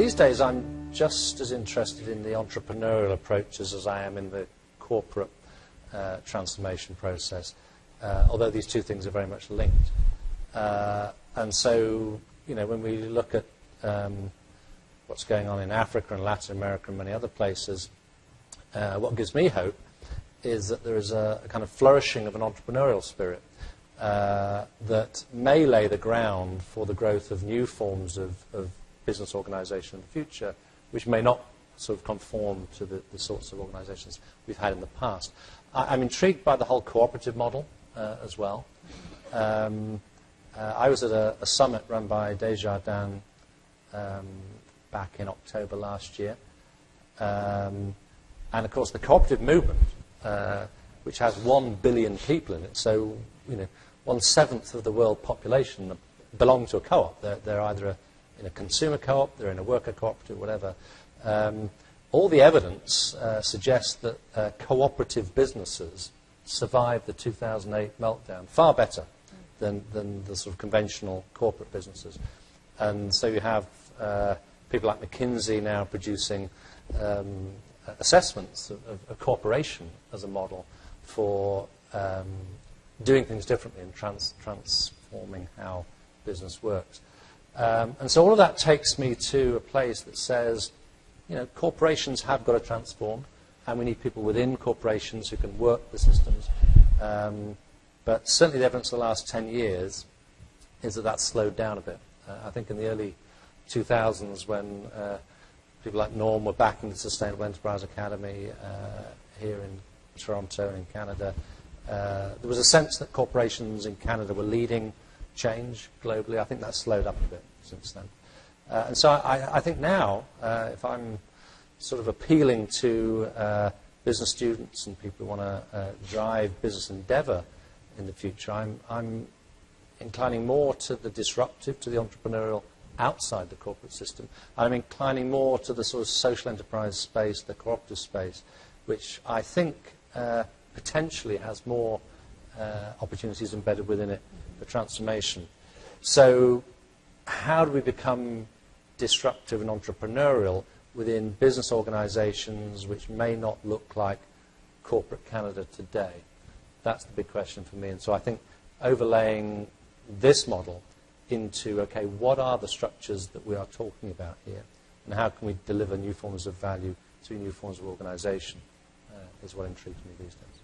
these days I'm just as interested in the entrepreneurial approaches as I am in the corporate transformation process, although these two things are very much linked. And so, when we look at what's going on in Africa and Latin America and many other places, what gives me hope is that there is a kind of flourishing of an entrepreneurial spirit that may lay the ground for the growth of new forms of business organisation in the future, which may not sort of conform to the sorts of organisations we've had in the past. I'm intrigued by the whole cooperative model as well. I was at a summit run by Desjardins back in October last year. And of course the cooperative movement, which has 1 billion people in it, so 1/7 of the world population belong to a co-op. They're either in a consumer co-op, they're in a worker cooperative, whatever. All the evidence suggests that cooperative businesses survived the 2008 meltdown far better than the sort of conventional corporate businesses. And so you have people like McKinsey now producing assessments of cooperation as a model for doing things differently and transforming how business works. And so all of that takes me to a place that says, corporations have got to transform, and we need people within corporations who can work the systems. But certainly the evidence of the last 10 years is that that's slowed down a bit. I think in the early 2000s, when people like Norm were backing the Sustainable Enterprise Academy here in Toronto and in Canada, there was a sense that corporations in Canada were leading change globally. I think that's slowed up a bit since then. And so I think now, if I'm sort of appealing to business students and people who want to drive business endeavor in the future, I'm inclining more to the disruptive, to the entrepreneurial outside the corporate system. I'm inclining more to the sort of social enterprise space, the cooperative space, which I think potentially has more opportunities embedded within it for transformation. So how do we become disruptive and entrepreneurial within business organizations which may not look like corporate Canada today? That's the big question for me. And so I think overlaying this model into, okay, what are the structures that we are talking about here, and how can we deliver new forms of value through new forms of organization is what intrigues me these days.